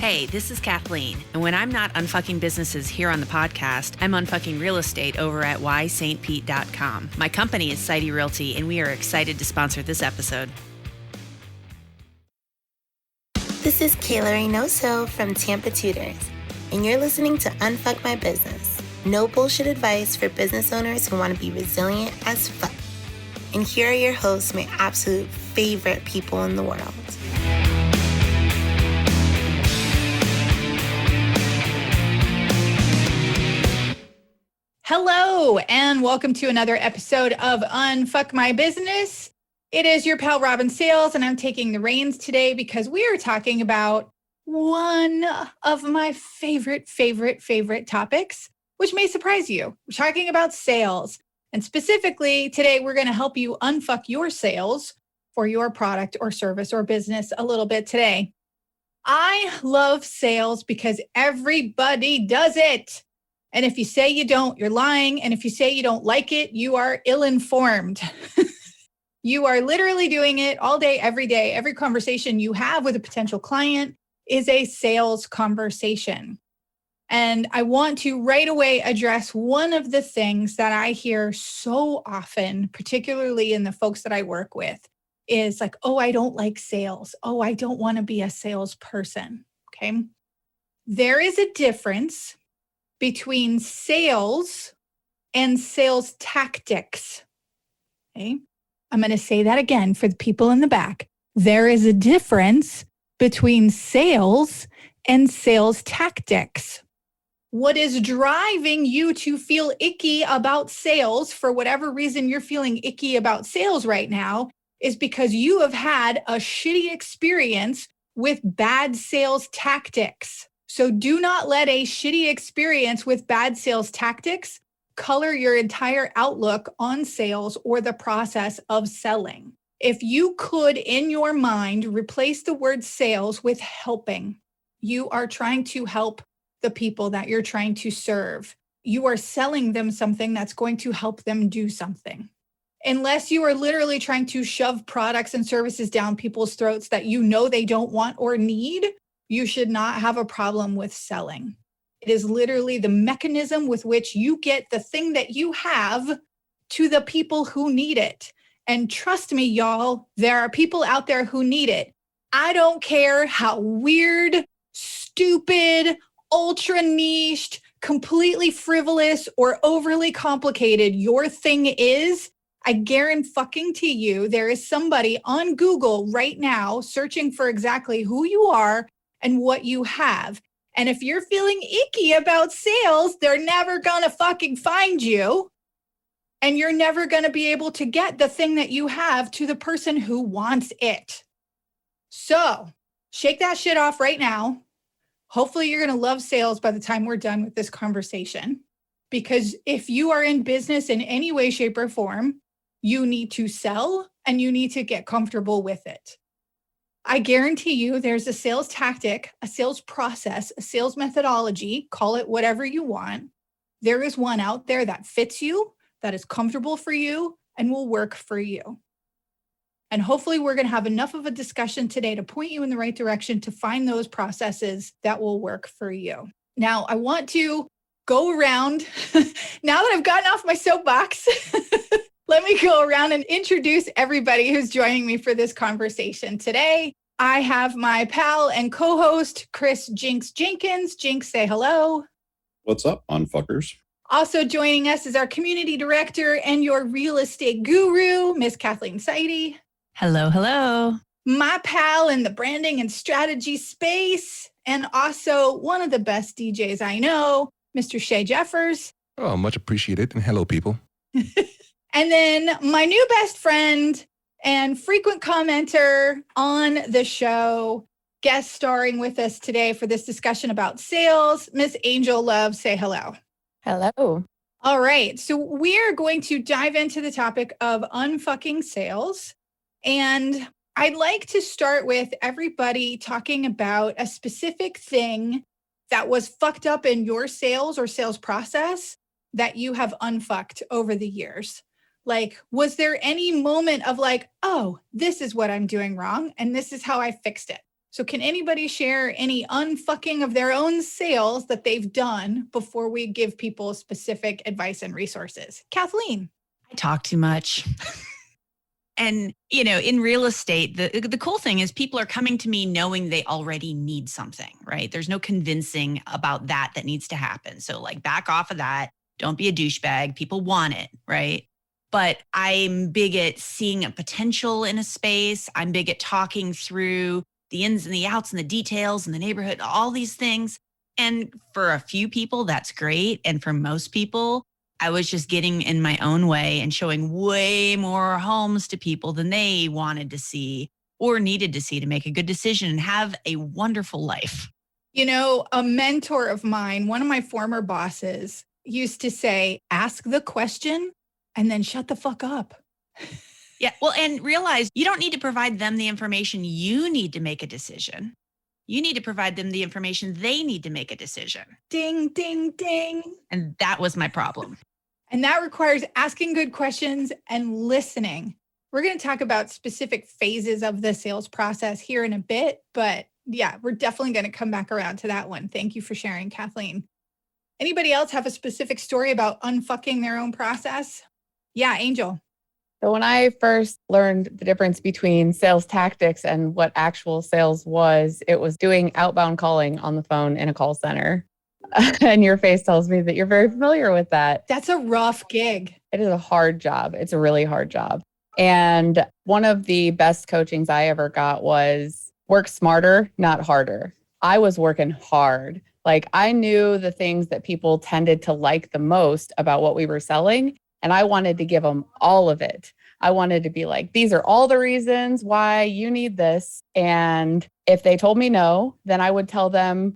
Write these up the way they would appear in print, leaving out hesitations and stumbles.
Hey, this is Kathleen, and when I'm not unfucking businesses here on the podcast, I'm unfucking real estate over at ystpete.com. My company is Seide Realty, and we are excited to sponsor this episode. This is Kayla Reynoso from Tampa Tutors, and you're listening to Unfuck My Business. No bullshit advice for business owners who want to be resilient as fuck. And here are your hosts, my absolute favorite people in the world. Hello, and welcome to another episode of Unfuck My Business. It is your pal Robyn Sayles, and I'm taking the reins today because we are talking about one of my favorite topics, which may surprise you. We're talking about sales. And specifically, today we're going to help you unfuck your sales for your product or service or business a little bit today. I love sales because everybody does it. And if you say you don't, you're lying. And if you say you don't like it, you are ill-informed. You are literally doing it all day, every day. Every conversation you have with a potential client is a sales conversation. And I want to right away address one of the things that I hear so often, particularly in the folks that I work with, is like, oh, I don't like sales. Oh, I don't want to be a salesperson. Okay. There is a difference between sales and sales tactics. Okay. I'm going to say that again for the people in the back. There is a difference between sales and sales tactics. What is driving you to feel icky about sales, for whatever reason you're feeling icky about sales right now, is because you have had a shitty experience with bad sales tactics. So do not let a shitty experience with bad sales tactics color your entire outlook on sales or the process of selling. If you could, in your mind, replace the word sales with helping, you are trying to help the people that you're trying to serve. You are selling them something that's going to help them do something. Unless you are literally trying to shove products and services down people's throats that you know they don't want or need, you should not have a problem with selling. It is literally the mechanism with which you get the thing that you have to the people who need it. And trust me, y'all, there are people out there who need it. I don't care how weird, stupid, ultra niched, completely frivolous, or overly complicated your thing is. I guarantee you there is somebody on Google right now searching for exactly who you are and what you have. And if you're feeling icky about sales, they're never gonna fucking find you. And you're never gonna be able to get the thing that you have to the person who wants it. So shake that shit off right now. Hopefully you're gonna love sales by the time we're done with this conversation. Because if you are in business in any way, shape, or form, you need to sell and you need to get comfortable with it. I guarantee you there's a sales tactic, a sales process, a sales methodology, call it whatever you want. There is one out there that fits you, that is comfortable for you, and will work for you. And hopefully we're going to have enough of a discussion today to point you in the right direction to find those processes that will work for you. Now, I want to go around, now that I've gotten off my soapbox, let me go around and introduce everybody who's joining me for this conversation today. I have my pal and co-host, Chris Jinx Jenkins. Jinx, say hello. What's up, unfuckers? Also joining us is our community director and your real estate guru, Miss Kathleen Seide. Hello. My pal in the branding and strategy space, and also one of the best DJs I know, Mr. Shea Jeffers. Oh, much appreciated. And hello, people. And then my new best friend and frequent commenter on the show, guest starring with us today for this discussion about sales, Miss Angel Love. Say hello. Hello. All right. So we are going to dive into the topic of unfucking sales. And I'd like to start with everybody talking about a specific thing that was fucked up in your sales or sales process that you have unfucked over the years. Like, was there any moment of like, oh, this is what I'm doing wrong and this is how I fixed it? So can anybody share any unfucking of their own sales that they've done before we give people specific advice and resources? Kathleen. I talk too much. And, in real estate, the cool thing is people are coming to me knowing they already need something, right? There's no convincing about that needs to happen. So like back off of that. Don't be a douchebag. People want it, right? But I'm big at seeing a potential in a space. I'm big at talking through the ins and the outs and the details and the neighborhood, all these things. And for a few people, that's great. And for most people, I was just getting in my own way and showing way more homes to people than they wanted to see or needed to see to make a good decision and have a wonderful life. A mentor of mine, one of my former bosses, used to say, ask the question and then shut the fuck up. Yeah. Well, and realize you don't need to provide them the information you need to make a decision. You need to provide them the information they need to make a decision. Ding, ding, ding. And that was my problem. And that requires asking good questions and listening. We're going to talk about specific phases of the sales process here in a bit, but yeah, we're definitely going to come back around to that one. Thank you for sharing, Kathleen. Anybody else have a specific story about unfucking their own process? Yeah, Angel. So when I first learned the difference between sales tactics and what actual sales was, it was doing outbound calling on the phone in a call center. And your face tells me that you're very familiar with that. That's a rough gig. It is a hard job. It's a really hard job. And one of the best coachings I ever got was work smarter, not harder. I was working hard. Like I knew the things that people tended to like the most about what we were selling. And I wanted to give them all of it. I wanted to be like, these are all the reasons why you need this. And if they told me no, then I would tell them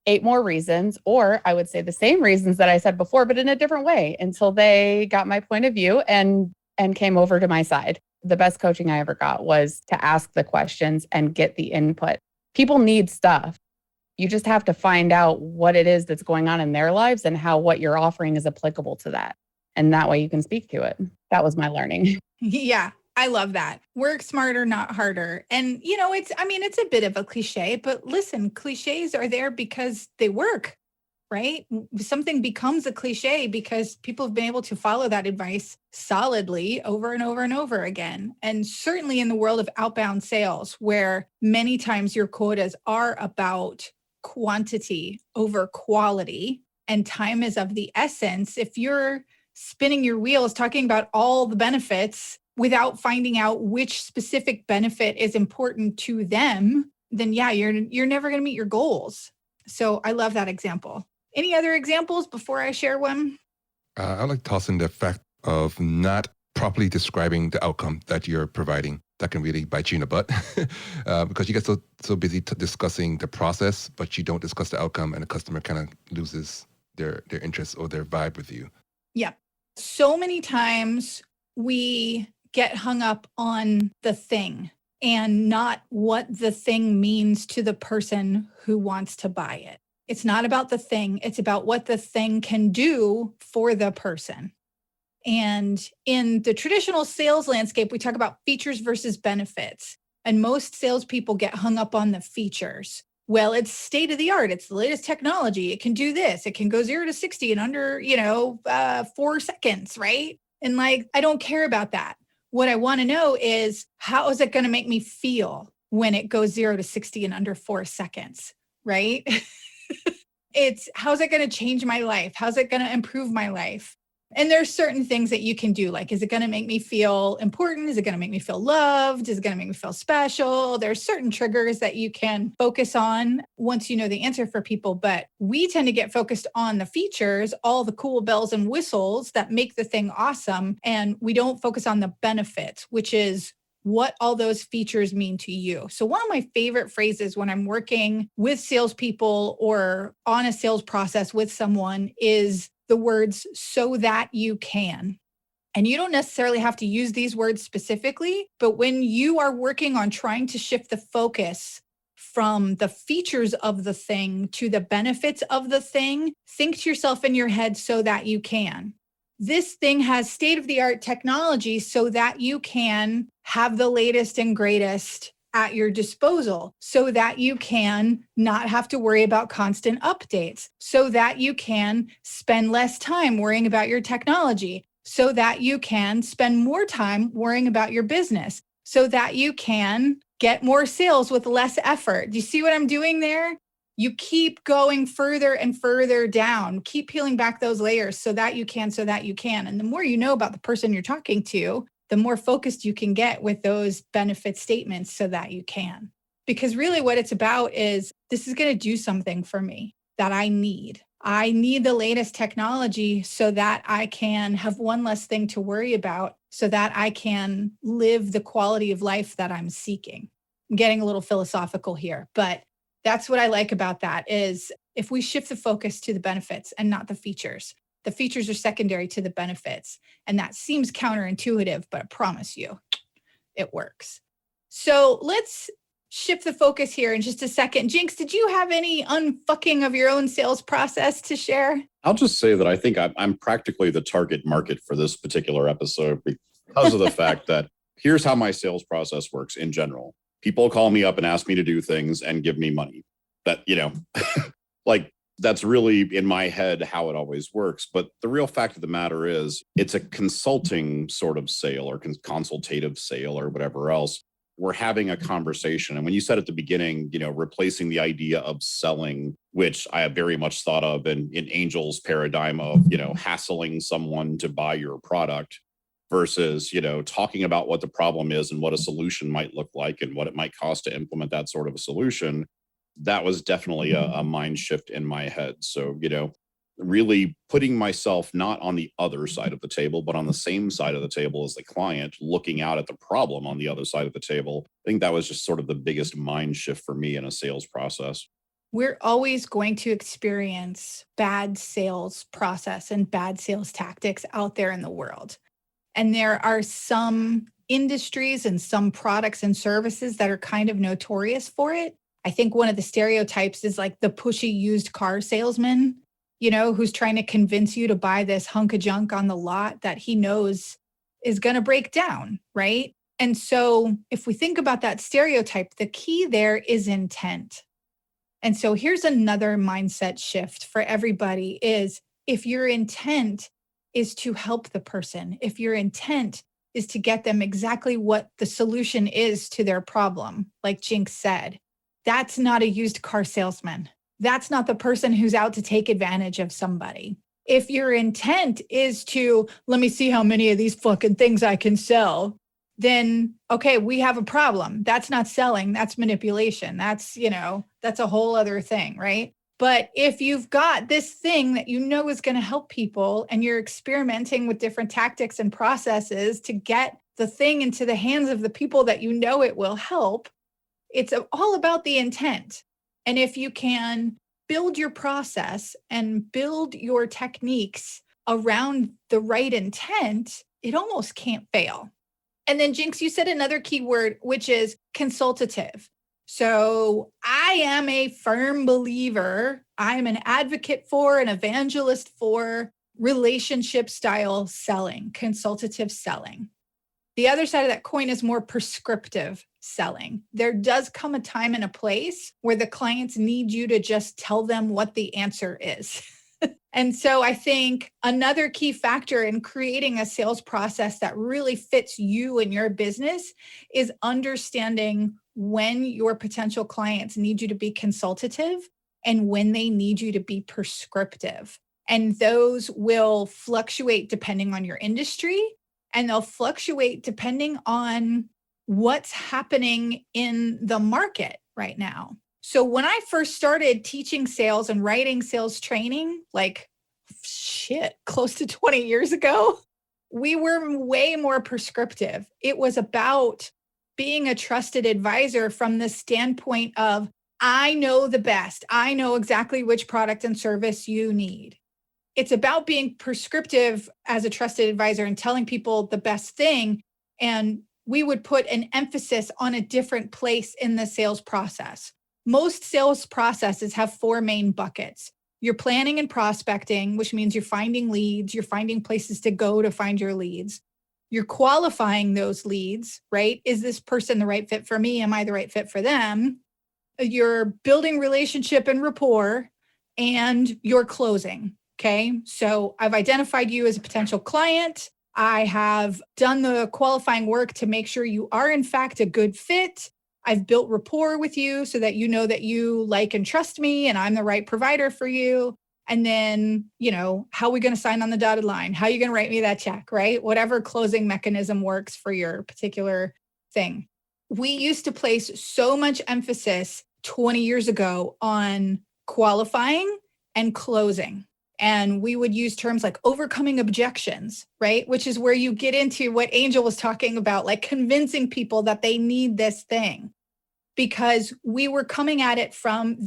8 more reasons, or I would say the same reasons that I said before, but in a different way until they got my point of view and came over to my side. The best coaching I ever got was to ask the questions and get the input. People need stuff. You just have to find out what it is that's going on in their lives and how what you're offering is applicable to that. And that way you can speak to it. That was my learning. Yeah, I love that. Work smarter, not harder. And, it's a bit of a cliche, but listen, cliches are there because they work, right? Something becomes a cliche because people have been able to follow that advice solidly over and over and over again. And certainly in the world of outbound sales, where many times your quotas are about quantity over quality and time is of the essence, if you're spinning your wheels talking about all the benefits without finding out which specific benefit is important to them, then yeah, you're never going to meet your goals. So I love that example. Any other examples before I share one? I like tossing the fact of not properly describing the outcome that you're providing. That can really bite you in the butt because you get so busy discussing the process, but you don't discuss the outcome, and the customer kind of loses their interest or their vibe with you. Yeah. So many times we get hung up on the thing and not what the thing means to the person who wants to buy it. It's not about the thing. It's about what the thing can do for the person. And in the traditional sales landscape, we talk about features versus benefits. And most salespeople get hung up on the features. Well, it's state of the art. It's the latest technology. It can do this. It can go 0 to 60 in under, 4 seconds, right? And I don't care about that. What I want to know is, how is it going to make me feel when it goes 0 to 60 in under 4 seconds, right? It's how's it going to change my life? How's it going to improve my life? And there's certain things that you can do. Like, is it going to make me feel important? Is it going to make me feel loved? Is it going to make me feel special? There's certain triggers that you can focus on once you know the answer for people. But we tend to get focused on the features, all the cool bells and whistles that make the thing awesome. And we don't focus on the benefits, which is what all those features mean to you. So one of my favorite phrases when I'm working with salespeople or on a sales process with someone is the words, so that you can. And you don't necessarily have to use these words specifically, but when you are working on trying to shift the focus from the features of the thing to the benefits of the thing, think to yourself in your head, so that you can. This thing has state-of-the-art technology so that you can have the latest and greatest at your disposal so that you can not have to worry about constant updates, so that you can spend less time worrying about your technology, so that you can spend more time worrying about your business, so that you can get more sales with less effort. Do you see what I'm doing there? You keep going further and further down, keep peeling back those layers so that you can. And the more you know about the person you're talking to, the more focused you can get with those benefit statements so that you can. Because really what it's about is, this is going to do something for me that I need. I need the latest technology so that I can have one less thing to worry about, so that I can live the quality of life that I'm seeking. I'm getting a little philosophical here, but that's what I like about that is if we shift the focus to the benefits and not the features are secondary to the benefits. And that seems counterintuitive, but I promise you, it works. So let's shift the focus here in just a second. Jinx, did you have any unfucking of your own sales process to share? I'll just say that I think I'm practically the target market for this particular episode because of the fact that here's how my sales process works in general. People call me up and ask me to do things and give me money. That, like, that's really in my head how it always works. But the real fact of the matter is it's a consulting sort of sale or consultative sale or whatever else. We're having a conversation. And when you said at the beginning, replacing the idea of selling, which I have very much thought of in Angel's paradigm of, hassling someone to buy your product versus, talking about what the problem is and what a solution might look like and what it might cost to implement that sort of a solution. That was definitely a mind shift in my head. So, really putting myself not on the other side of the table, but on the same side of the table as the client, looking out at the problem on the other side of the table. I think that was just sort of the biggest mind shift for me in a sales process. We're always going to experience bad sales process and bad sales tactics out there in the world. And there are some industries and some products and services that are kind of notorious for it. I think one of the stereotypes is like the pushy used car salesman, who's trying to convince you to buy this hunk of junk on the lot that he knows is going to break down, right? And so if we think about that stereotype, the key there is intent. And so here's another mindset shift for everybody is if your intent is to help the person, if your intent is to get them exactly what the solution is to their problem, like Jinx said, that's not a used car salesman. That's not the person who's out to take advantage of somebody. If your intent is to, let me see how many of these fucking things I can sell, then, okay, we have a problem. That's not selling. That's manipulation. That's a whole other thing, right? But if you've got this thing that is going to help people and you're experimenting with different tactics and processes to get the thing into the hands of the people that it will help, it's all about the intent. And if you can build your process and build your techniques around the right intent, it almost can't fail. And then Jinx, you said another key word, which is consultative. So I am a firm believer. I'm an advocate for, an evangelist for relationship style selling, consultative selling. The other side of that coin is more prescriptive selling. There does come a time and a place where the clients need you to just tell them what the answer is. And so I think another key factor in creating a sales process that really fits you and your business is understanding when your potential clients need you to be consultative and when they need you to be prescriptive. And those will fluctuate depending on your industry, and they'll fluctuate depending on what's happening in the market right now. So when I first started teaching sales and writing sales training, close to 20 years ago, we were way more prescriptive. It was about being a trusted advisor from the standpoint of, I know the best. I know exactly which product and service you need. It's about being prescriptive as a trusted advisor and telling people the best thing. And we would put an emphasis on a different place in the sales process. Most sales processes have 4 main buckets. You're planning and prospecting, which means you're finding leads, you're finding places to go to find your leads. You're qualifying those leads, right? Is this person the right fit for me? Am I the right fit for them? You're building relationship and rapport, and you're closing. Okay. So I've identified you as a potential client. I have done the qualifying work to make sure you are in fact a good fit. I've built rapport with you so that you know that you like and trust me and I'm the right provider for you. And then, how are we going to sign on the dotted line? How are you going to write me that check, right? Whatever closing mechanism works for your particular thing. We used to place so much emphasis 20 years ago on qualifying and closing. And we would use terms like overcoming objections, right? Which is where you get into what Angel was talking about, like convincing people that they need this thing. Because we were coming at it from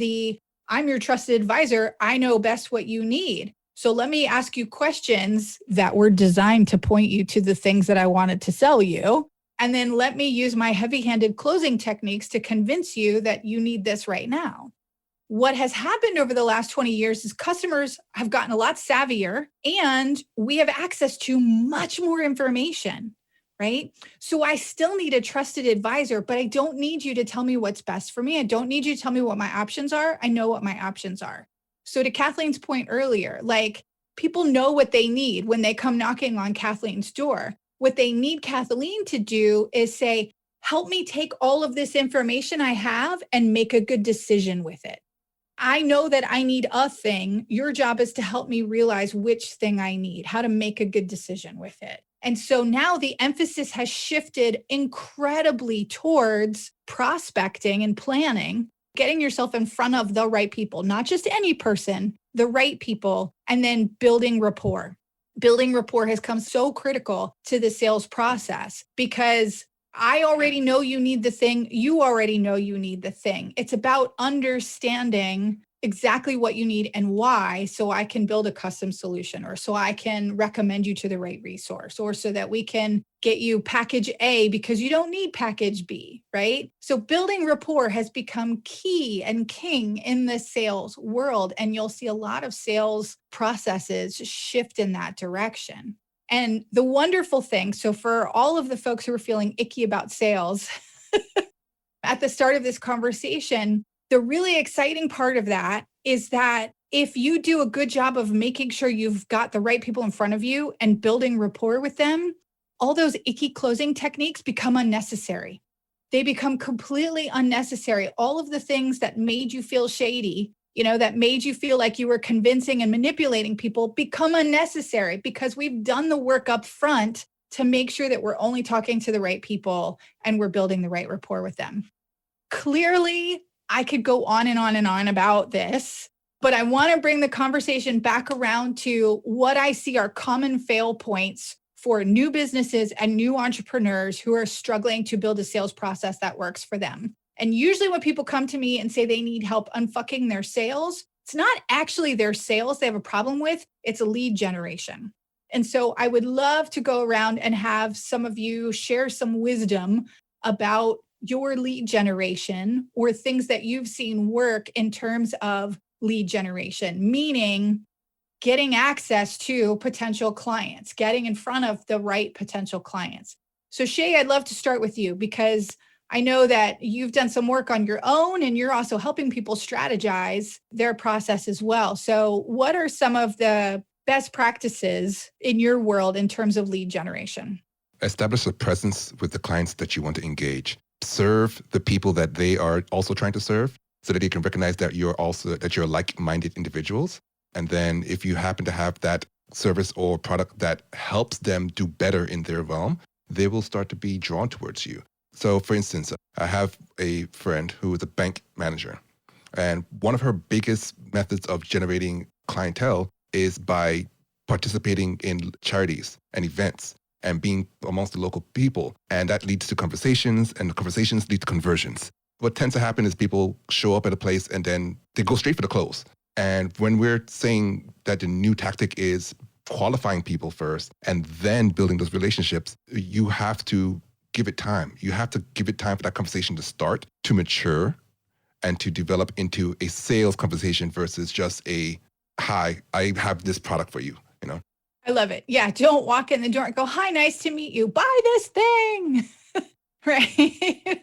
I'm your trusted advisor. I know best what you need. So let me ask you questions that were designed to point you to the things that I wanted to sell you. And then let me use my heavy-handed closing techniques to convince you that you need this right now. What has happened over the last 20 years is customers have gotten a lot savvier and we have access to much more information, right? So I still need a trusted advisor, but I don't need you to tell me what's best for me. I don't need you to tell me what my options are. I know what my options are. So to Kathleen's point earlier, like people know what they need when they come knocking on Kathleen's door. What they need Kathleen to do is say, help me take all of this information I have and make a good decision with it. I know that I need a thing. Your job is to help me realize which thing I need, how to make a good decision with it. And so now the emphasis has shifted incredibly towards prospecting and planning, getting yourself in front of the right people, not just any person, the right people, and then building rapport. Building rapport has come so critical to the sales process because I already know you need the thing. You already know you need the thing. It's about understanding exactly what you need and why, so I can build a custom solution, or so I can recommend you to the right resource, or so that we can get you package A because you don't need package B, right? So building rapport has become key and king in the sales world. And you'll see a lot of sales processes shift in that direction. And the wonderful thing, so for all of the folks who are feeling icky about sales, at the start of this conversation, the really exciting part of that is that if you do a good job of making sure you've got the right people in front of you and building rapport with them, all those icky closing techniques become unnecessary. They become completely unnecessary. All of the things that made you feel shady, that made you feel like you were convincing and manipulating people become unnecessary because we've done the work up front to make sure that we're only talking to the right people and we're building the right rapport with them. Clearly, I could go on and on and on about this, but I want to bring the conversation back around to what I see are common fail points for new businesses and new entrepreneurs who are struggling to build a sales process that works for them. And usually when people come to me and say they need help unfucking their sales, it's not actually their sales they have a problem with, it's a lead generation. And so I would love to go around and have some of you share some wisdom about your lead generation or things that you've seen work in terms of lead generation, meaning getting access to potential clients, getting in front of the right potential clients. So Shea, I'd love to start with you because I know that you've done some work on your own and you're also helping people strategize their process as well. So what are some of the best practices in your world in terms of lead generation? Establish a presence with the clients that you want to engage. Serve the people that they are also trying to serve so that they can recognize that you're like-minded individuals. And then if you happen to have that service or product that helps them do better in their realm, they will start to be drawn towards you. So for instance, I have a friend who is a bank manager. And one of her biggest methods of generating clientele is by participating in charities and events and being amongst the local people. And that leads to conversations, and the conversations lead to conversions. What tends to happen is people show up at a place and then they go straight for the close. And when we're saying that the new tactic is qualifying people first and then building those relationships, you have to give it time. You have to give it time for that conversation to start, to mature, and to develop into a sales conversation versus just a, hi, I have this product for you, I love it. Yeah. Don't walk in the door and go, hi, nice to meet you. Buy this thing. Right.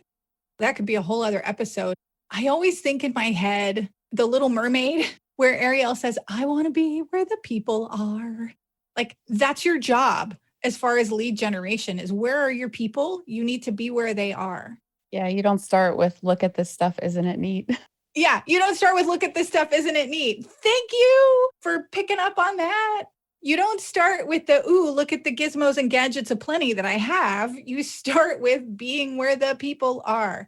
That could be a whole other episode. I always think in my head, The Little Mermaid, where Ariel says, I want to be where the people are. Like, that's your job as far as lead generation is, where are your people? You need to be where they are. Yeah, you don't start with, look at this stuff, isn't it neat? Yeah, you don't start with, look at this stuff, isn't it neat? Thank you for picking up on that. You don't start with the, ooh, look at the gizmos and gadgets aplenty that I have. You start with being where the people are.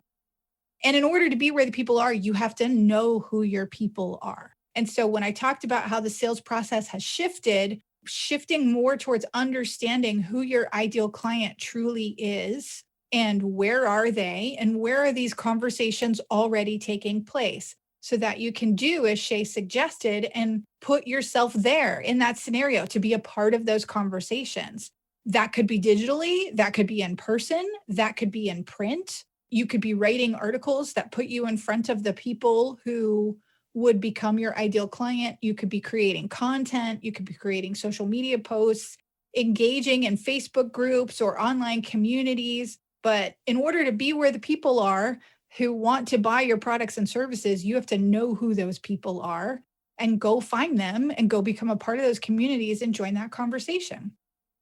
And in order to be where the people are, you have to know who your people are. And so when I talked about how the sales process has shifted, shifting more towards understanding who your ideal client truly is and where are they and where are these conversations already taking place, so that you can do as Shea suggested and put yourself there in that scenario to be a part of those conversations. That could be digitally, that could be in person, that could be in print. You could be writing articles that put you in front of the people who would become your ideal client. You could be creating content. You could be creating social media posts, engaging in Facebook groups or online communities. But in order to be where the people are who want to buy your products and services, you have to know who those people are and go find them and go become a part of those communities and join that conversation.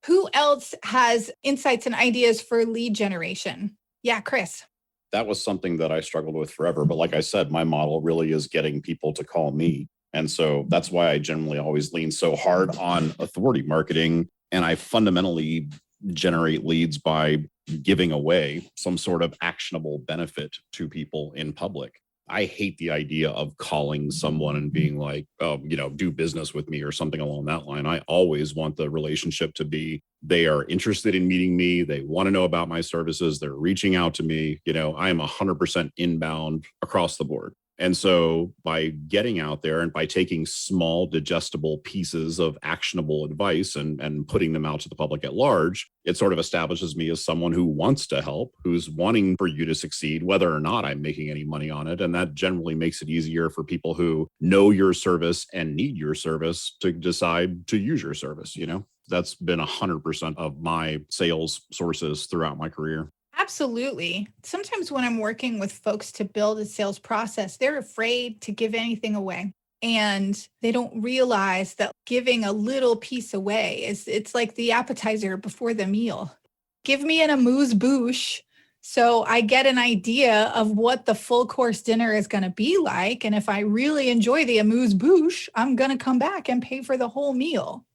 Who else has insights and ideas for lead generation? Yeah, Chris. That was something that I struggled with forever. But like I said, my model really is getting people to call me. And so that's why I generally always lean so hard on authority marketing. And I fundamentally generate leads by giving away some sort of actionable benefit to people in public. I hate the idea of calling someone and being like, oh, do business with me or something along that line. I always want the relationship to be, they are interested in meeting me. They want to know about my services. They're reaching out to me. I am 100% inbound across the board. And so by getting out there and by taking small digestible pieces of actionable advice and putting them out to the public at large, it sort of establishes me as someone who wants to help, who's wanting for you to succeed, whether or not I'm making any money on it. And that generally makes it easier for people who know your service and need your service to decide to use your service. That's been 100% of my sales sources throughout my career. Absolutely. Sometimes when I'm working with folks to build a sales process, they're afraid to give anything away. And they don't realize that giving a little piece away it's like the appetizer before the meal. Give me an amuse-bouche so I get an idea of what the full course dinner is going to be like. And if I really enjoy the amuse-bouche, I'm going to come back and pay for the whole meal.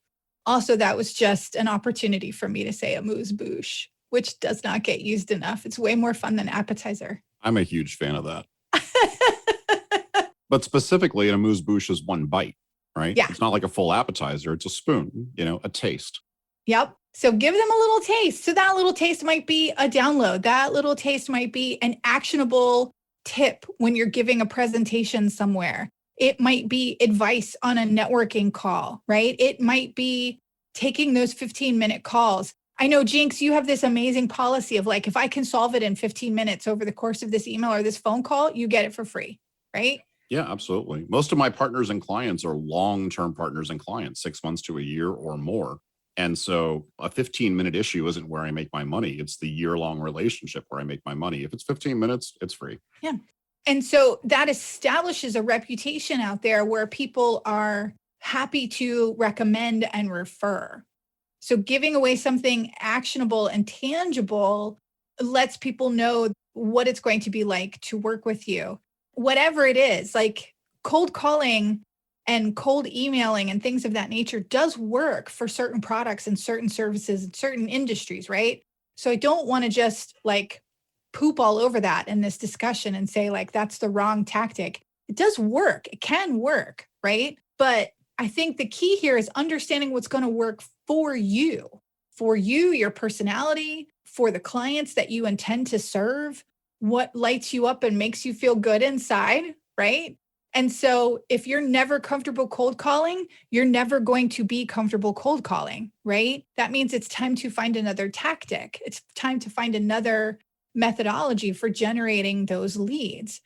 Also, that was just an opportunity for me to say amuse-bouche, which does not get used enough. It's way more fun than appetizer. I'm a huge fan of that. But specifically, an amuse-bouche is one bite, right? Yeah. It's not like a full appetizer. It's a spoon, a taste. Yep. So give them a little taste. So that little taste might be a download. That little taste might be an actionable tip when you're giving a presentation somewhere. It might be advice on a networking call, right? It might be taking those 15-minute calls. I know, Jinx, you have this amazing policy of like, if I can solve it in 15 minutes over the course of this email or this phone call, you get it for free, right? Yeah, absolutely. Most of my partners and clients are long-term partners and clients, 6 months to a year or more. And so a 15-minute issue isn't where I make my money. It's the year-long relationship where I make my money. If it's 15 minutes, it's free. Yeah. And so that establishes a reputation out there where people are happy to recommend and refer. So giving away something actionable and tangible lets people know what it's going to be like to work with you. Whatever it is, like cold calling and cold emailing and things of that nature does work for certain products and certain services and certain industries, right? So I don't want to just like poop all over that in this discussion and say like, that's the wrong tactic. It does work. It can work, right? But I think the key here is understanding what's going to work for you, your personality, for the clients that you intend to serve, what lights you up and makes you feel good inside, right? And so if you're never comfortable cold calling, you're never going to be comfortable cold calling, right? That means it's time to find another tactic. It's time to find another methodology for generating those leads.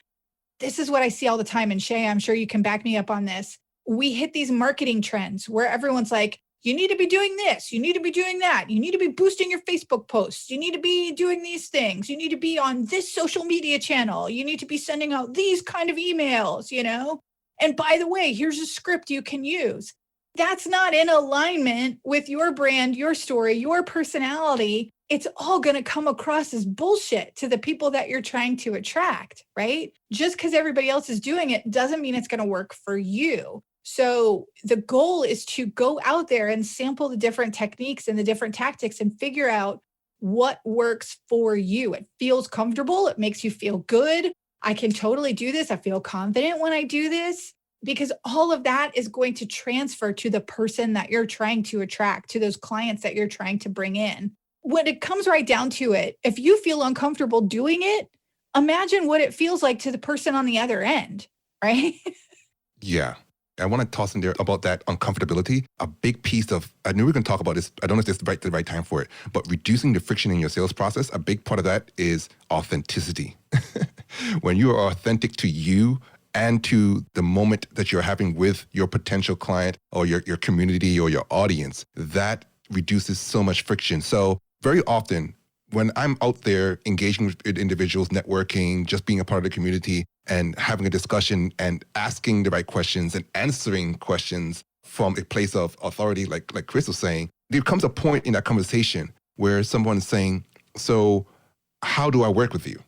This is what I see all the time. And Shea, I'm sure you can back me up on this. We hit these marketing trends where everyone's like, you need to be doing this. You need to be doing that. You need to be boosting your Facebook posts. You need to be doing these things. You need to be on this social media channel. You need to be sending out these kind of emails, And by the way, here's a script you can use. That's not in alignment with your brand, your story, your personality. It's all going to come across as bullshit to the people that you're trying to attract, right? Just because everybody else is doing it doesn't mean it's going to work for you. So the goal is to go out there and sample the different techniques and the different tactics and figure out what works for you. It feels comfortable. It makes you feel good. I can totally do this. I feel confident when I do this, because all of that is going to transfer to the person that you're trying to attract, to those clients that you're trying to bring in. When it comes right down to it, if you feel uncomfortable doing it, imagine what it feels like to the person on the other end, right? Yeah. I want to toss in there about that uncomfortability. A big piece of, I knew we were going to talk about this, I don't know if this is the right time for it, but reducing the friction in your sales process, a big part of that is authenticity. When you are authentic to you and to the moment that you're having with your potential client or your community or your audience, that reduces so much friction. So very often when I'm out there engaging with individuals, networking, just being a part of the community and having a discussion and asking the right questions and answering questions from a place of authority, like Chris was saying, there comes a point in that conversation where someone's saying, so how do I work with you?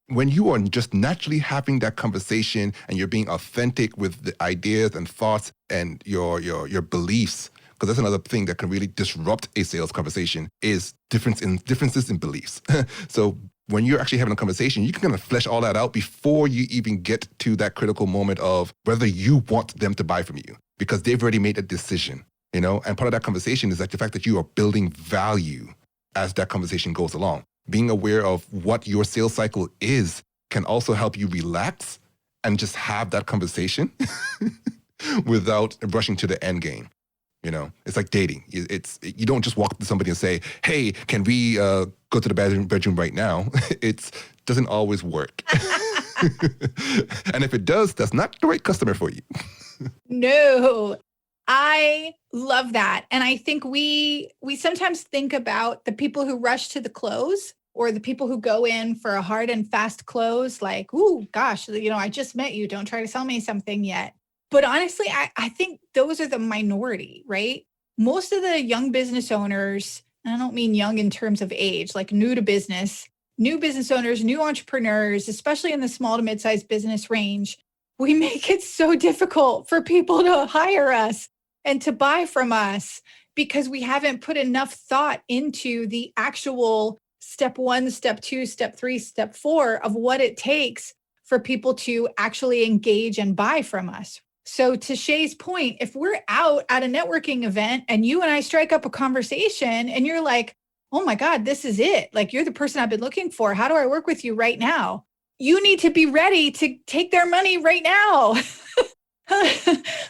When you are just naturally having that conversation and you're being authentic with the ideas and thoughts and your beliefs, because that's another thing that can really disrupt a sales conversation is differences in beliefs. So when you're actually having a conversation, you can kind of flesh all that out before you even get to that critical moment of whether you want them to buy from you, because they've already made a decision, And part of that conversation is like the fact that you are building value as that conversation goes along. Being aware of what your sales cycle is can also help you relax and just have that conversation without rushing to the end game. It's like dating. You don't just walk up to somebody and say, hey, can we go to the bedroom right now? It doesn't always work. And if it does, that's not the right customer for you. No, I love that. And I think we sometimes think about the people who rush to the close or the people who go in for a hard and fast close, like, ooh, gosh, I just met you. Don't try to sell me something yet. But honestly, I think those are the minority, right? Most of the young business owners, and I don't mean young in terms of age, like new business owners, new entrepreneurs, especially in the small to mid-sized business range, we make it so difficult for people to hire us and to buy from us because we haven't put enough thought into the actual step 1, step 2, step 3, step 4 of what it takes for people to actually engage and buy from us. So to Shea's point, if we're out at a networking event and you and I strike up a conversation and you're like, oh my God, this is it. Like, you're the person I've been looking for. How do I work with you right now? You need to be ready to take their money right now.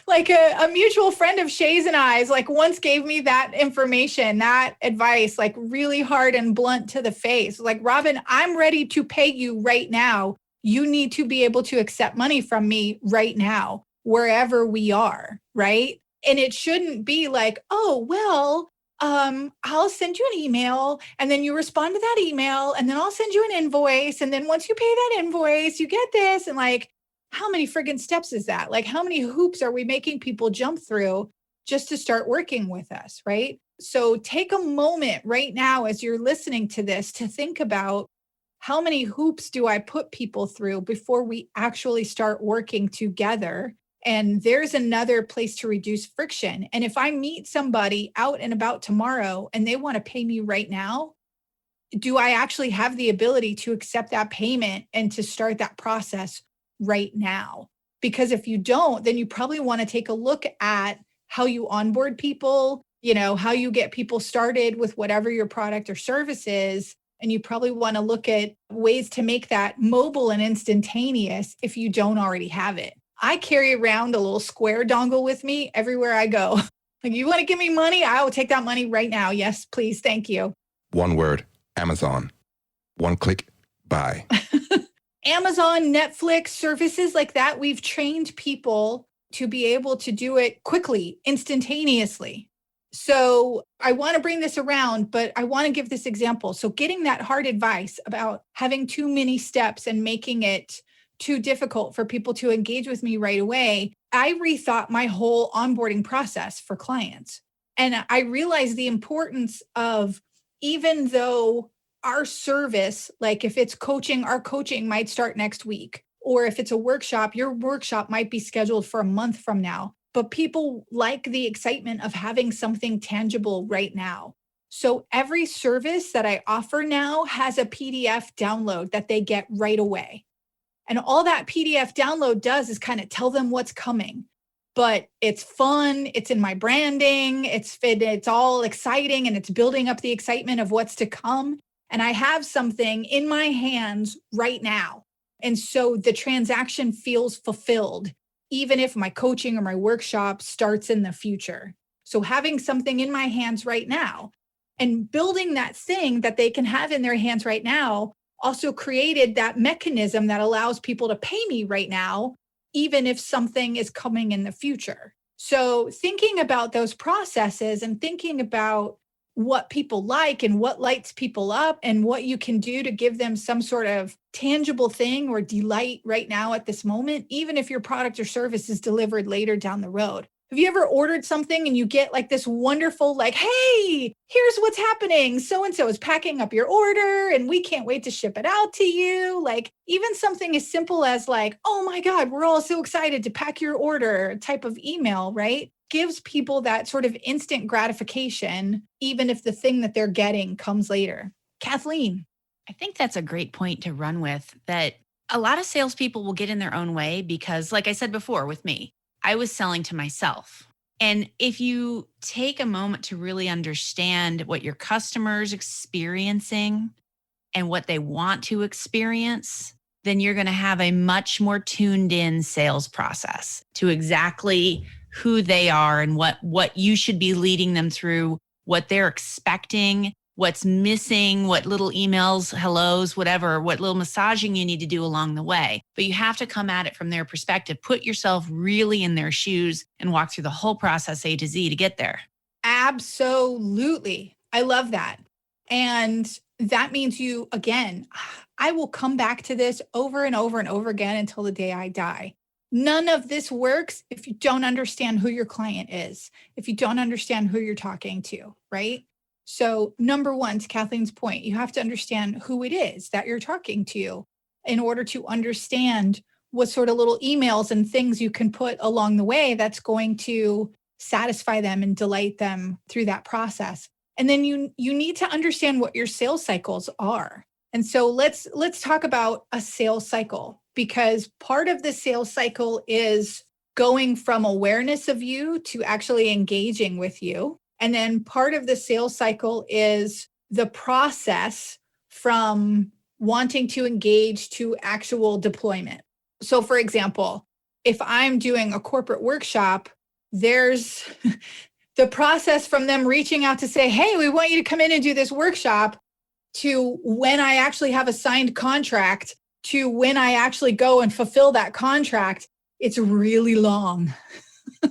Like a mutual friend of Shea's and I's once gave me that information, that advice, really hard and blunt to the face. Like, Robyn, I'm ready to pay you right now. You need to be able to accept money from me right now, wherever we are, right? And it shouldn't be like, oh, well, I'll send you an email and then you respond to that email and then I'll send you an invoice. And then once you pay that invoice, you get this. And how many friggin' steps is that? How many hoops are we making people jump through just to start working with us, right? So take a moment right now as you're listening to this to think about how many hoops do I put people through before we actually start working together? And there's another place to reduce friction. And if I meet somebody out and about tomorrow and they want to pay me right now, do I actually have the ability to accept that payment and to start that process right now? Because if you don't, then you probably want to take a look at how you onboard people, how you get people started with whatever your product or service is. And you probably want to look at ways to make that mobile and instantaneous if you don't already have it. I carry around a little square dongle with me everywhere I go. You want to give me money? I will take that money right now. Yes, please. Thank you. One word, Amazon. One click, buy. Amazon, Netflix, services like that, we've trained people to be able to do it quickly, instantaneously. So I want to bring this around, but I want to give this example. So getting that hard advice about having too many steps and making it too difficult for people to engage with me right away, I rethought my whole onboarding process for clients. And I realized the importance of, even though our service, like if it's coaching, our coaching might start next week. Or if it's a workshop, your workshop might be scheduled for a month from now. But people like the excitement of having something tangible right now. So every service that I offer now has a PDF download that they get right away. And all that PDF download does is kind of tell them what's coming. But it's fun, it's in my branding, it's all exciting, and it's building up the excitement of what's to come. And I have something in my hands right now. And so the transaction feels fulfilled, even if my coaching or my workshop starts in the future. So having something in my hands right now and building that thing that they can have in their hands right now also created that mechanism that allows people to pay me right now, even if something is coming in the future. So thinking about those processes and thinking about what people like and what lights people up and what you can do to give them some sort of tangible thing or delight right now at this moment, even if your product or service is delivered later down the road. Have you ever ordered something and you get like this wonderful, like, hey, here's what's happening. So-and-so is packing up your order and we can't wait to ship it out to you. Like even something as simple as like, oh my God, we're all so excited to pack your order type of email, right? Gives people that sort of instant gratification, even if the thing that they're getting comes later. Kathleen. I think that's a great point to run with, that a lot of salespeople will get in their own way because, like I said before with me, I was selling to myself. And if you take a moment to really understand what your customer's experiencing and what they want to experience, then you're going to have a much more tuned in sales process to exactly who they are and what you should be leading them through, what they're expecting, what's missing, what little emails, hellos, whatever, what little massaging you need to do along the way. But you have to come at it from their perspective, put yourself really in their shoes and walk through the whole process A to Z to get there. Absolutely. I love that. And that means you, again, I will come back to this over and over and over again until the day I die. None of this works if you don't understand who your client is, if you don't understand who you're talking to, right? So number one, to Kathleen's point, you have to understand who it is that you're talking to in order to understand what sort of little emails and things you can put along the way that's going to satisfy them and delight them through that process. And then you need to understand what your sales cycles are. And so let's talk about a sales cycle, because part of the sales cycle is going from awareness of you to actually engaging with you. And then part of the sales cycle is the process from wanting to engage to actual deployment. So for example, if I'm doing a corporate workshop, there's the process from them reaching out to say, hey, we want you to come in and do this workshop, to when I actually have a signed contract, to when I actually go and fulfill that contract. It's really long,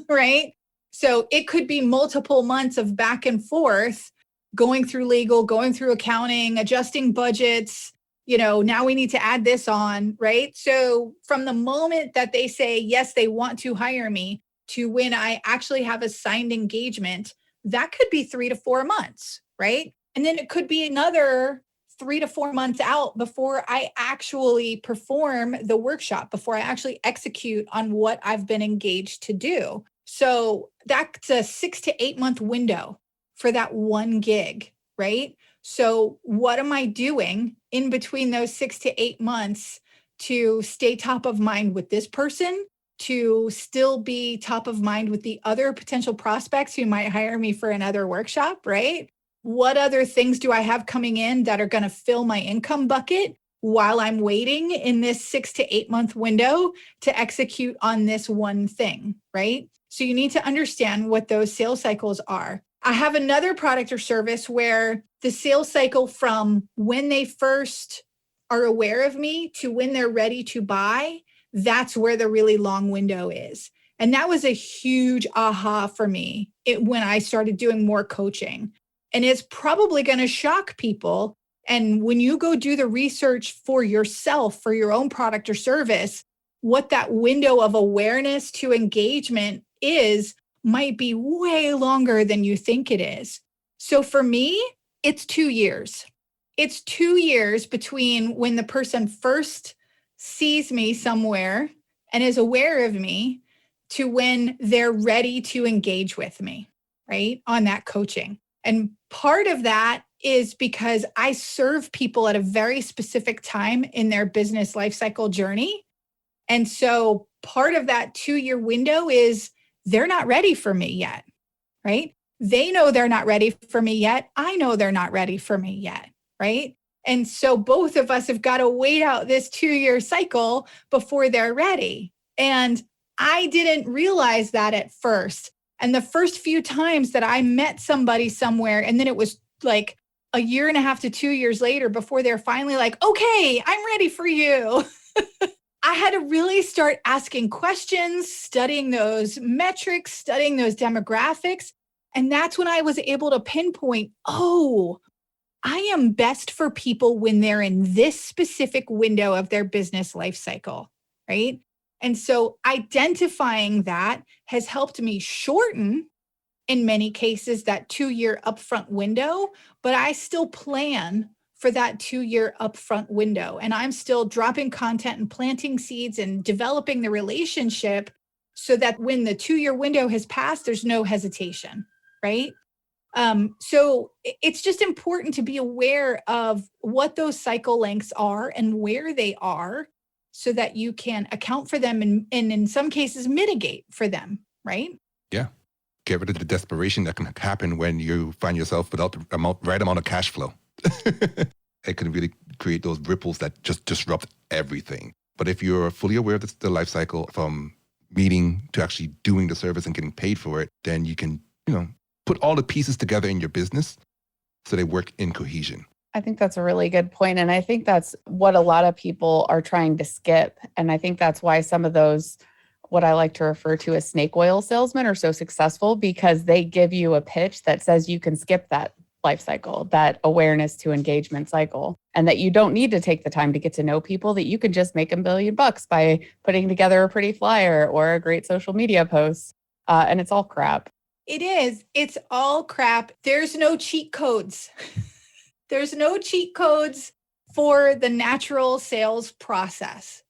right? So it could be multiple months of back and forth, going through legal, going through accounting, adjusting budgets. Now we need to add this on, right? So from the moment that they say, yes, they want to hire me, to when I actually have a signed engagement, that could be 3 to 4 months, right? And then it could be another 3 to 4 months out before I actually perform the workshop, before I actually execute on what I've been engaged to do. So that's a 6 to 8 month window for that one gig, right? So what am I doing in between those 6 to 8 months to stay top of mind with this person, to still be top of mind with the other potential prospects who might hire me for another workshop, right? What other things do I have coming in that are going to fill my income bucket while I'm waiting in this 6 to 8 month window to execute on this one thing, right? So you need to understand what those sales cycles are. I have another product or service where the sales cycle from when they first are aware of me to when they're ready to buy, that's where the really long window is. And that was a huge aha for me when I started doing more coaching. And it's probably going to shock people. And when you go do the research for yourself, for your own product or service, what that window of awareness to engagement is might be way longer than you think it is. So for me, it's 2 years. It's 2 years between when the person first sees me somewhere and is aware of me to when they're ready to engage with me, right, on that coaching. And part of that is because I serve people at a very specific time in their business lifecycle journey. And so part of that 2-year window is they're not ready for me yet, right? They know they're not ready for me yet. I know they're not ready for me yet, right? And so both of us have got to wait out this 2-year cycle before they're ready. And I didn't realize that at first. And the first few times that I met somebody somewhere, and then it was like a year and a half to 2 years later before they're finally like, okay, I'm ready for you. I had to really start asking questions, studying those metrics, studying those demographics. And that's when I was able to pinpoint, oh, I am best for people when they're in this specific window of their business life cycle, right? And so identifying that has helped me shorten, in many cases, that 2-year upfront window, but I still plan for that 2-year upfront window. And I'm still dropping content and planting seeds and developing the relationship so that when the 2-year window has passed, there's no hesitation, right? So it's just important to be aware of what those cycle lengths are and where they are so that you can account for them and in some cases mitigate for them, right? Yeah. Get rid of the desperation that can happen when you find yourself without the right amount of cash flow. It can really create those ripples that just disrupt everything. But if you're fully aware of the life cycle from meeting to actually doing the service and getting paid for it, then you can, put all the pieces together in your business so they work in cohesion. I think that's a really good point. And I think that's what a lot of people are trying to skip. And I think that's why some of those, what I like to refer to as snake oil salesmen, are so successful, because they give you a pitch that says you can skip that life cycle, that awareness to engagement cycle, and that you don't need to take the time to get to know people, that you can just make $1 billion by putting together a pretty flyer or a great social media post. And it's all crap. It is. It's all crap. There's no cheat codes. There's no cheat codes for the natural sales process.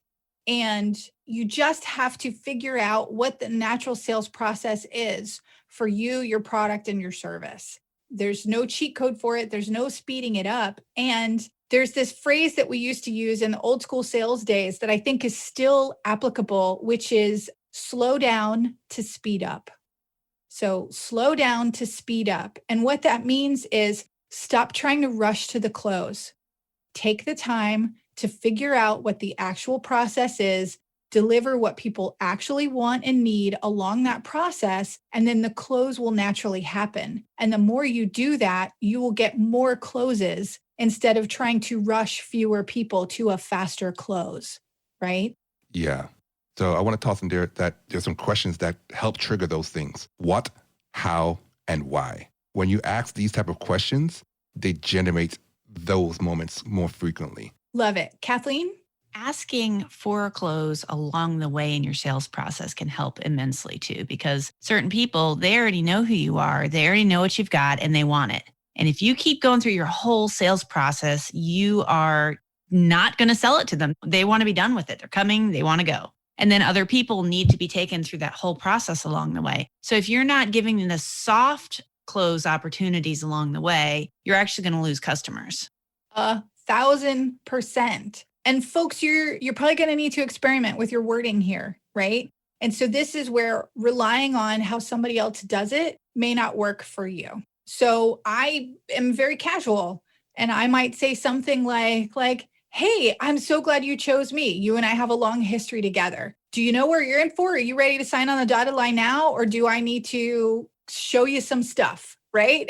And you just have to figure out what the natural sales process is for you, your product, and your service. There's no cheat code for it. There's no speeding it up. And there's this phrase that we used to use in the old school sales days that I think is still applicable, which is slow down to speed up. So slow down to speed up. And what that means is stop trying to rush to the close. Take the time to figure out what the actual process is, deliver what people actually want and need along that process, and then the close will naturally happen. And the more you do that, you will get more closes instead of trying to rush fewer people to a faster close, right? Yeah. So I want to toss in there that there's some questions that help trigger those things. What, how, and why? When you ask these type of questions, they generate those moments more frequently. Love it. Kathleen? Asking for a close along the way in your sales process can help immensely too, because certain people, they already know who you are, they already know what you've got, and they want it. And if you keep going through your whole sales process, you are not going to sell it to them. They want to be done with it. They're coming, they want to go. And then other people need to be taken through that whole process along the way. So if you're not giving them the soft close opportunities along the way, you're actually going to lose customers. 1,000%. And folks, you're probably going to need to experiment with your wording here, right? And so this is where relying on how somebody else does it may not work for you. So I am very casual, and I might say something like, hey, I'm so glad you chose me. You and I have a long history together. Do you know where you're in for? Are you ready to sign on the dotted line now? Or do I need to show you some stuff, right?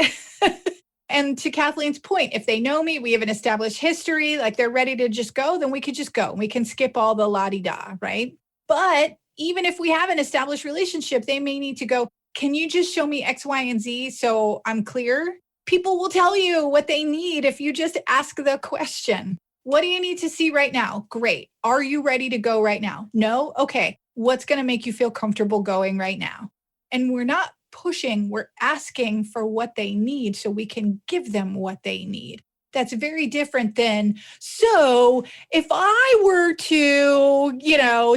And to Kathleen's point, if they know me, we have an established history, like they're ready to just go, then we could just go. We can skip all the la-di-da, right? But even if we have an established relationship, they may need to go, can you just show me X, Y, and Z so I'm clear? People will tell you what they need if you just ask the question. What do you need to see right now? Great. Are you ready to go right now? No? Okay. What's going to make you feel comfortable going right now? And we're not pushing, we're asking for what they need so we can give them what they need. That's very different than, so if I were to,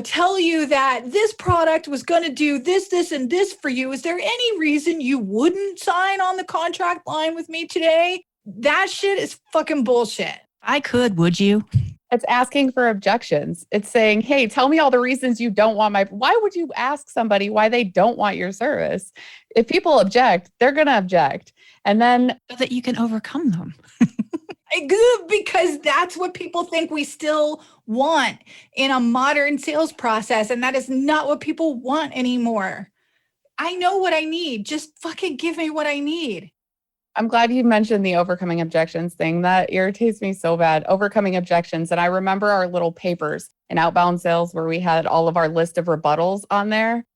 tell you that this product was going to do this, this, and this for you, is there any reason you wouldn't sign on the contract line with me today? That shit is fucking bullshit. I could, would you? It's asking for objections. It's saying, hey, tell me all the reasons you don't want why would you ask somebody why they don't want your service? If people object, they're going to object. And then So that you can overcome them. Good, because that's what people think we still want in a modern sales process. And that is not what people want anymore. I know what I need. Just fucking give me what I need. I'm glad you mentioned the overcoming objections thing. That irritates me so bad. Overcoming objections. And I remember our little papers in outbound sales where we had all of our list of rebuttals on there.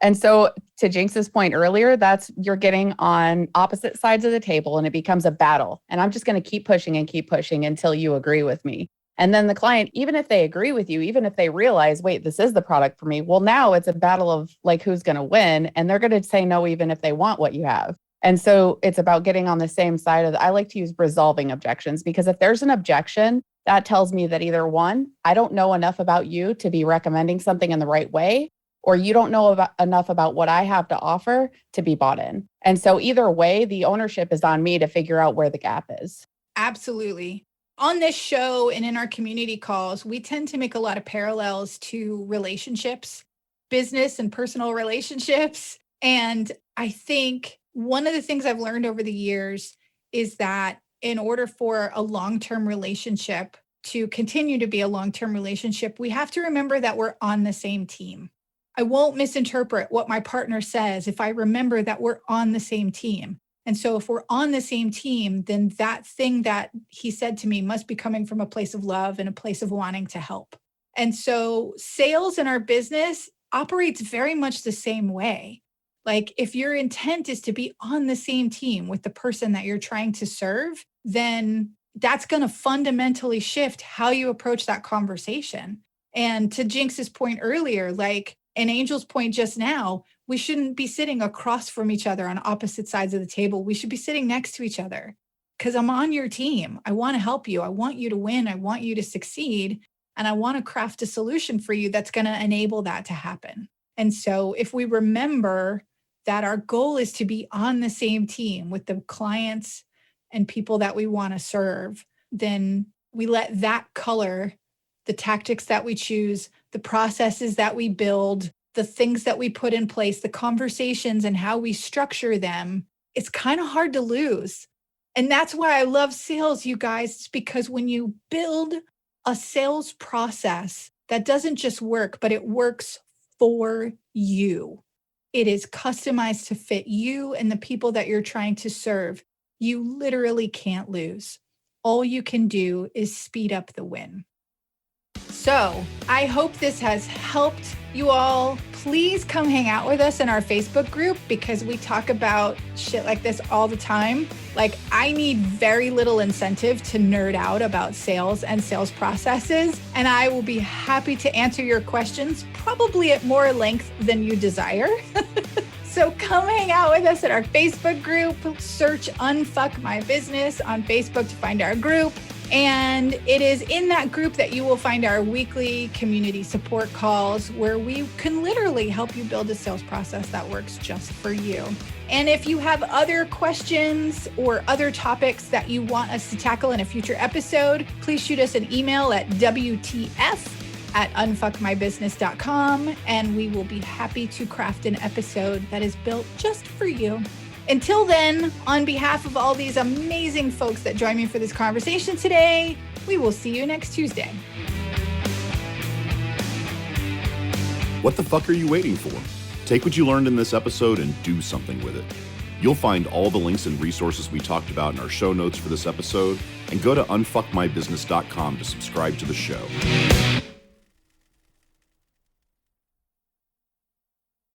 And so to Jinx's point earlier, that's you're getting on opposite sides of the table and it becomes a battle. And I'm just going to keep pushing until you agree with me. And then the client, even if they agree with you, even if they realize, wait, this is the product for me. Well, now it's a battle of like, who's going to win? And they're going to say no, even if they want what you have. And so it's about getting on the same side of I like to use resolving objections, because if there's an objection, that tells me that either one, I don't know enough about you to be recommending something in the right way, or you don't know enough about what I have to offer to be bought in. And so either way, the ownership is on me to figure out where the gap is. Absolutely. On this show and in our community calls, we tend to make a lot of parallels to relationships, business and personal relationships. And I think one of the things I've learned over the years is that in order for a long-term relationship to continue to be a long-term relationship, we have to remember that we're on the same team. I won't misinterpret what my partner says if I remember that we're on the same team. And so if we're on the same team, then that thing that he said to me must be coming from a place of love and a place of wanting to help. And so sales in our business operates very much the same way. Like if your intent is to be on the same team with the person that you're trying to serve, then that's going to fundamentally shift how you approach that conversation. And to Jinx's point earlier, like and Angel's point just now, we shouldn't be sitting across from each other on opposite sides of the table. We should be sitting next to each other because I'm on your team. I want to help you. I want you to win. I want you to succeed. And I want to craft a solution for you that's going to enable that to happen. And so if we remember that our goal is to be on the same team with the clients and people that we want to serve, then we let that color the tactics that we choose, the processes that we build, the things that we put in place, the conversations and how we structure them. It's kind of hard to lose. And that's why I love sales, you guys. It's because when you build a sales process that doesn't just work, but it works for you. It is customized to fit you and the people that you're trying to serve. You literally can't lose. All you can do is speed up the win. So I hope this has helped you all. Please come hang out with us in our Facebook group because we talk about shit like this all the time. Like I need very little incentive to nerd out about sales and sales processes. And I will be happy to answer your questions, probably at more length than you desire. So come hang out with us at our Facebook group. Search Unfuck My Business on Facebook to find our group. And it is in that group that you will find our weekly community support calls where we can literally help you build a sales process that works just for you. And if you have other questions or other topics that you want us to tackle in a future episode, please shoot us an email at WTF@unfuckmybusiness.com, and we will be happy to craft an episode that is built just for you. Until then, on behalf of all these amazing folks that joined me for this conversation today, we will see you next Tuesday. What the fuck are you waiting for? Take what you learned in this episode and do something with it. You'll find all the links and resources we talked about in our show notes for this episode, and go to unfuckmybusiness.com to subscribe to the show.